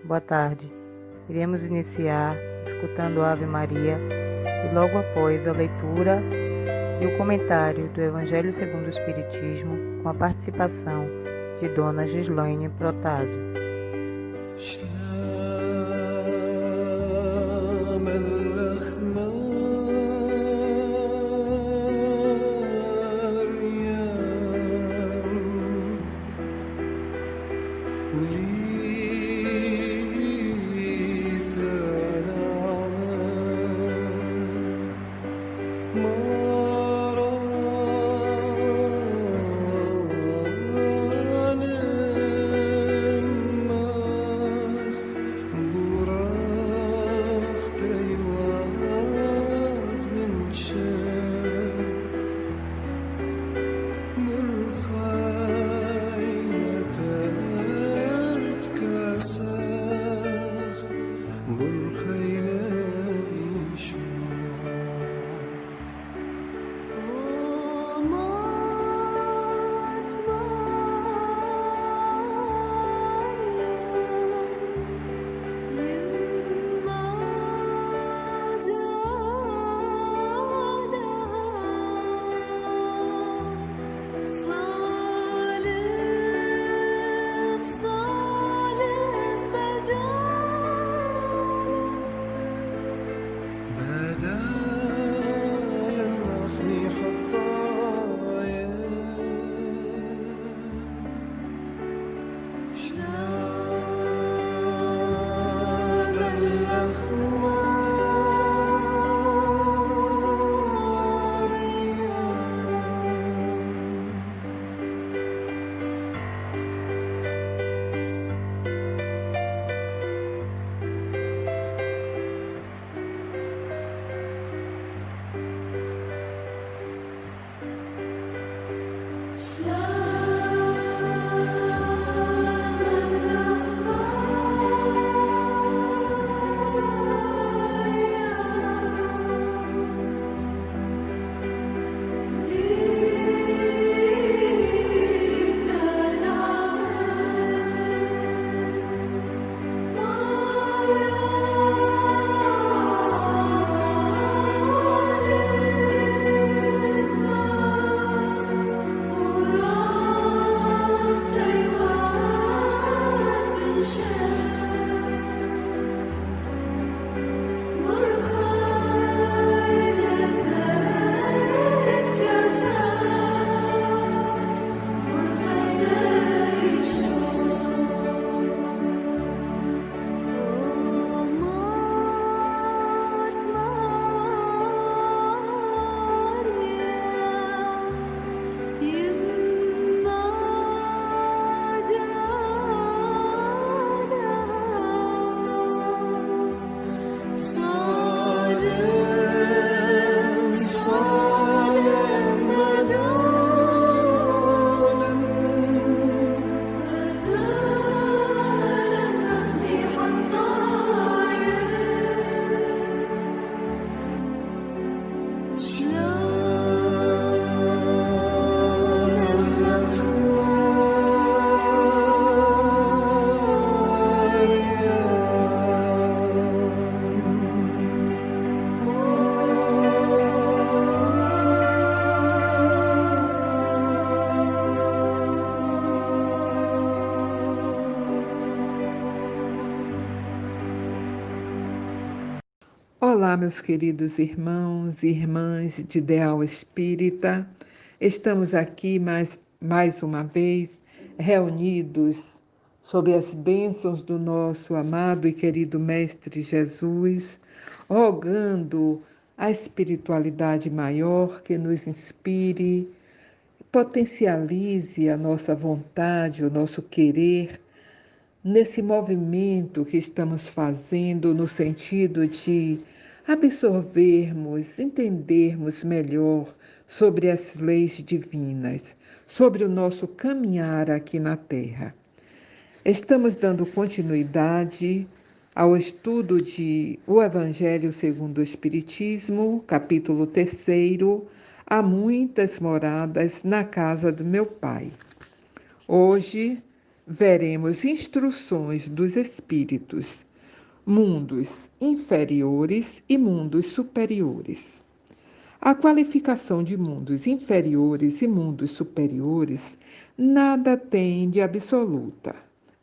Boa tarde. Iremos iniciar escutando a Ave Maria e logo após a leitura e o comentário do Evangelho segundo o Espiritismo, com a participação de Dona Gislaine Protásio. Olá, meus queridos irmãos e irmãs de Ideal Espírita. Estamos aqui mais uma vez reunidos sob as bênçãos do nosso amado e querido Mestre Jesus, rogando a espiritualidade maior que nos inspire, potencialize a nossa vontade, o nosso querer, nesse movimento que estamos fazendo no sentido de absorvermos, entendermos melhor sobre as leis divinas, sobre o nosso caminhar aqui na Terra. Estamos dando continuidade ao estudo de O Evangelho segundo o Espiritismo, capítulo 3, Há muitas moradas na casa do meu Pai. Hoje veremos instruções dos espíritos, mundos inferiores e mundos superiores. A qualificação de mundos inferiores e mundos superiores nada tem de absoluta.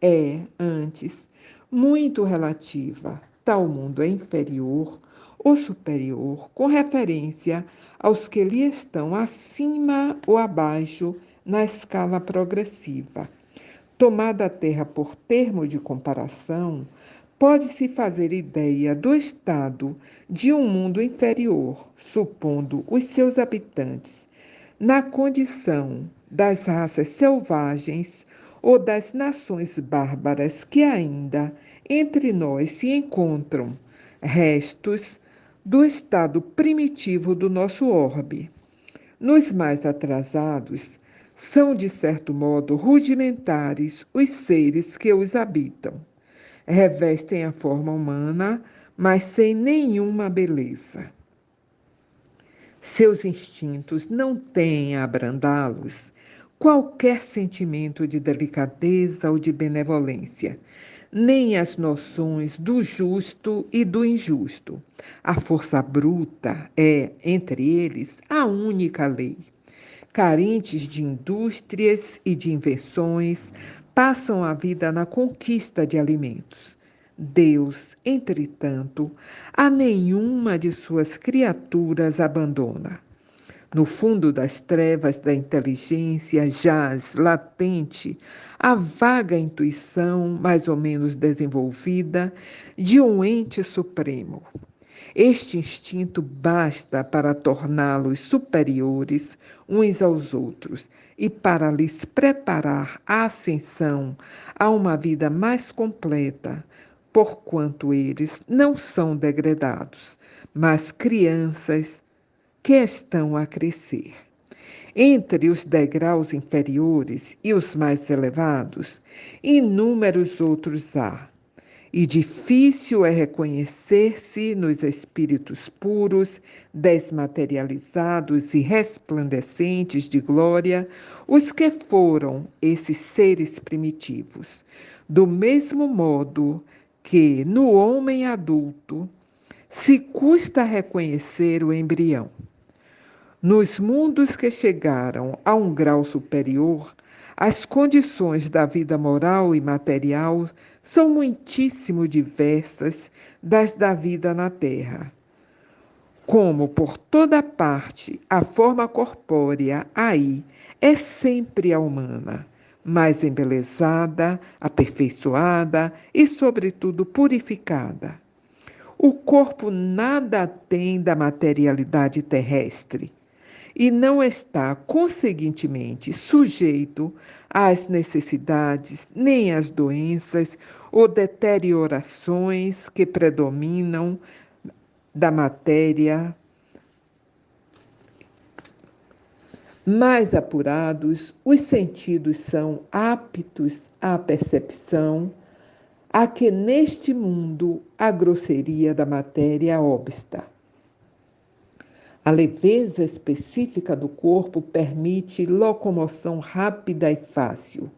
É, antes, muito relativa. Tal mundo é inferior ou superior com referência aos que lhe estão acima ou abaixo na escala progressiva. Tomada a Terra por termo de comparação, pode-se fazer ideia do estado de um mundo inferior, supondo os seus habitantes na condição das raças selvagens ou das nações bárbaras que ainda entre nós se encontram, restos do estado primitivo do nosso orbe. Nos mais atrasados, são de certo modo rudimentares os seres que os habitam. Revestem a forma humana, mas sem nenhuma beleza. Seus instintos não têm a abrandá-los qualquer sentimento de delicadeza ou de benevolência, nem as noções do justo e do injusto. A força bruta é, entre eles, a única lei. Carentes de indústrias e de invenções, passam a vida na conquista de alimentos. Deus, entretanto, a nenhuma de suas criaturas abandona. No fundo das trevas da inteligência jaz latente a vaga intuição, mais ou menos desenvolvida, de um ente supremo. Este instinto basta para torná-los superiores uns aos outros e para lhes preparar a ascensão a uma vida mais completa, porquanto eles não são degredados, mas crianças que estão a crescer. Entre os degraus inferiores e os mais elevados, inúmeros outros há, e difícil é reconhecer-se nos espíritos puros, desmaterializados e resplandecentes de glória, os que foram esses seres primitivos. Do mesmo modo que no homem adulto se custa reconhecer o embrião. Nos mundos que chegaram a um grau superior, as condições da vida moral e material são muitíssimo diversas das da vida na Terra. Como por toda parte a forma corpórea aí é sempre a humana, mais embelezada, aperfeiçoada e, sobretudo, purificada. O corpo nada tem da materialidade terrestre e não está, conseguintemente, sujeito às necessidades, nem às doenças ou deteriorações que predominam da matéria. Mais apurados, os sentidos são aptos à percepção, a que neste mundo a grosseria da matéria obsta. A leveza específica do corpo permite locomoção rápida e fácil.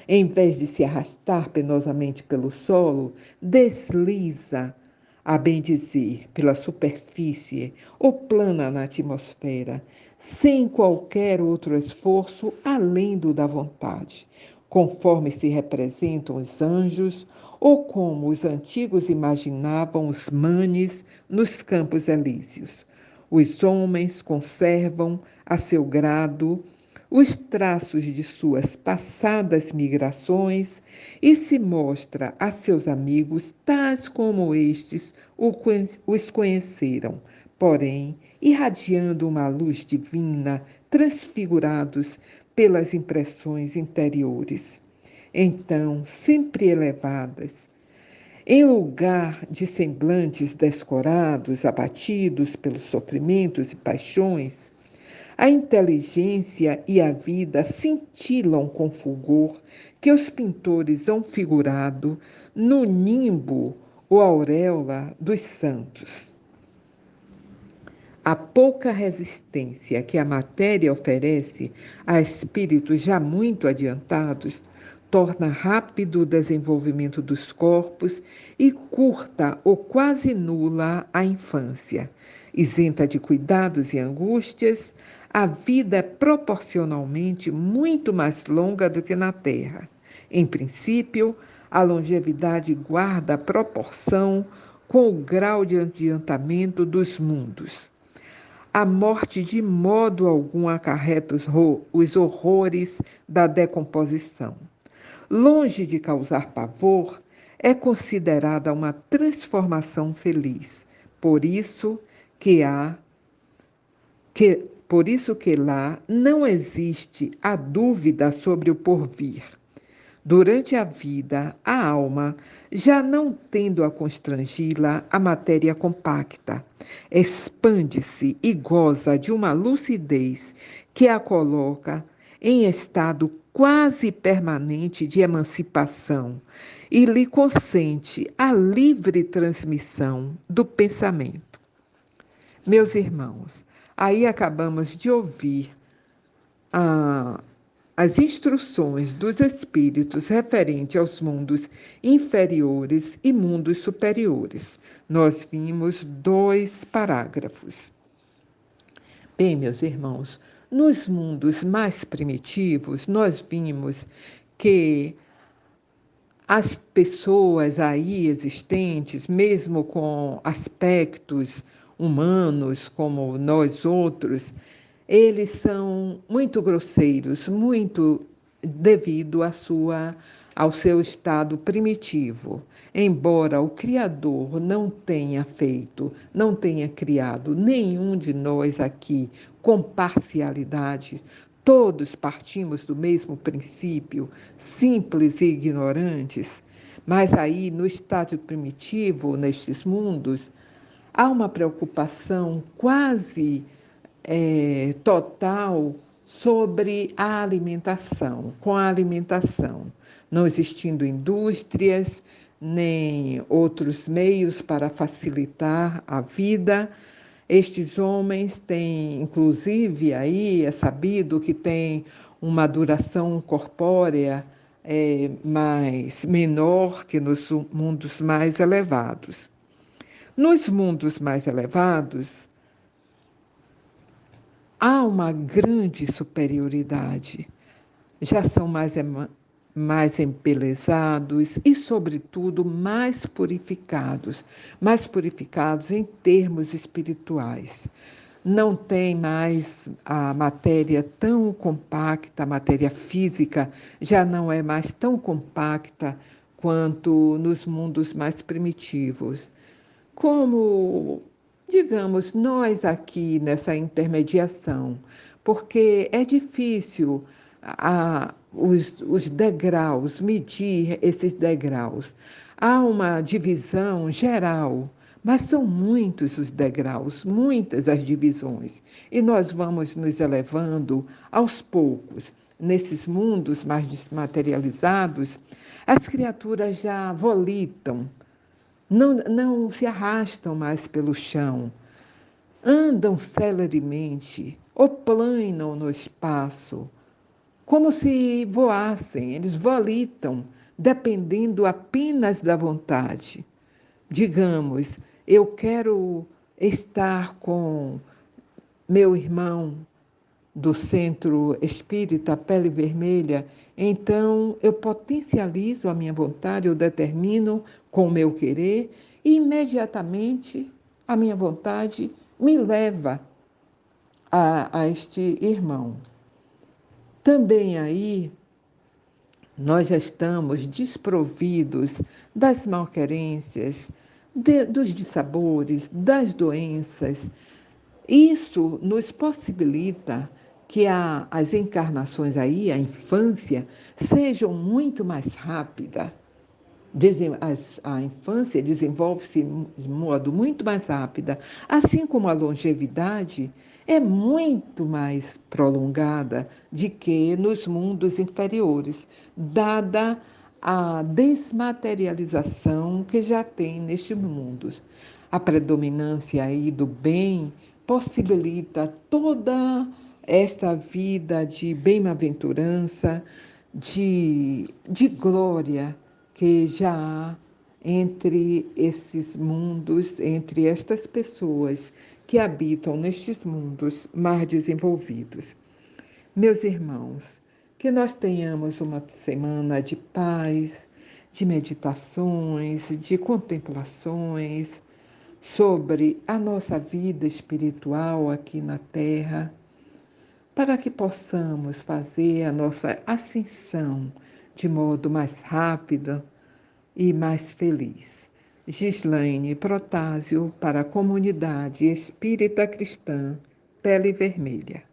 Em vez de se arrastar penosamente pelo solo, desliza, a bem dizer, pela superfície ou plana na atmosfera, sem qualquer outro esforço além do da vontade, conforme se representam os anjos ou como os antigos imaginavam os manes nos campos elíseos. Os homens conservam, a seu grado, os traços de suas passadas migrações e se mostra a seus amigos tais como estes os conheceram, porém, irradiando uma luz divina, transfigurados pelas impressões interiores. Então, sempre elevadas, em lugar de semblantes descorados, abatidos pelos sofrimentos e paixões, a inteligência e a vida cintilam com fulgor que os pintores hão figurado no nimbo ou auréola dos santos. A pouca resistência que a matéria oferece a espíritos já muito adiantados torna rápido o desenvolvimento dos corpos e curta ou quase nula a infância. Isenta de cuidados e angústias, a vida é proporcionalmente muito mais longa do que na Terra. Em princípio, a longevidade guarda proporção com o grau de adiantamento dos mundos. A morte de modo algum acarreta os horrores da decomposição. Longe de causar pavor, é considerada uma transformação feliz. Por isso que lá não existe a dúvida sobre o porvir. Durante a vida, a alma, já não tendo a constrangi-la a matéria compacta, expande-se e goza de uma lucidez que a coloca em estado quase permanente de emancipação e lhe consente a livre transmissão do pensamento. Meus irmãos, aí acabamos de ouvir as instruções dos espíritos referentes aos mundos inferiores e mundos superiores. Nós vimos 2 parágrafos. Bem, meus irmãos, nos mundos mais primitivos, nós vimos que as pessoas aí existentes, mesmo com aspectos humanos como nós outros, eles são muito grosseiros, muito devido ao seu estado primitivo. Embora o Criador não tenha feito, não tenha criado nenhum de nós aqui com parcialidade, todos partimos do mesmo princípio, simples e ignorantes, mas aí no estágio primitivo, nestes mundos, há uma preocupação quase total sobre a alimentação, com a alimentação, não existindo indústrias, nem outros meios para facilitar a vida. Estes homens têm, inclusive, aí é sabido que tem uma duração corpórea mais menor que nos mundos mais elevados. Nos mundos mais elevados, há uma grande superioridade. Já são mais embelezados e, sobretudo, mais purificados em termos espirituais. Não tem mais a matéria tão compacta, a matéria física já não é mais tão compacta quanto nos mundos mais primitivos. Como, digamos, nós aqui nessa intermediação, porque é difícil os degraus, medir esses degraus. Há uma divisão geral, mas são muitos os degraus, muitas as divisões, e nós vamos nos elevando aos poucos. Nesses mundos mais desmaterializados, as criaturas já volitam, não se arrastam mais pelo chão, andam celeremente ou planam no espaço, como se voassem, eles volitam, dependendo apenas da vontade. Digamos, eu quero estar com meu irmão do Centro Espírita Pele Vermelha, então eu potencializo a minha vontade, eu determino com o meu querer e imediatamente a minha vontade me leva a este irmão. Também aí nós já estamos desprovidos das malquerências, dos dissabores, das doenças. Isso nos possibilita que as encarnações aí, a infância, sejam muito mais rápidas. A infância desenvolve-se de modo muito mais rápido, assim como a longevidade é muito mais prolongada de que nos mundos inferiores, dada a desmaterialização que já tem nestes mundos. A predominância aí do bem possibilita toda esta vida de bem-aventurança, de glória que já há entre esses mundos, entre estas pessoas que habitam nestes mundos mais desenvolvidos. Meus irmãos, que nós tenhamos uma semana de paz, de meditações, de contemplações sobre a nossa vida espiritual aqui na Terra, para que possamos fazer a nossa ascensão de modo mais rápido e mais feliz. Gislaine Protásio, para a Comunidade Espírita Cristã Pele Vermelha.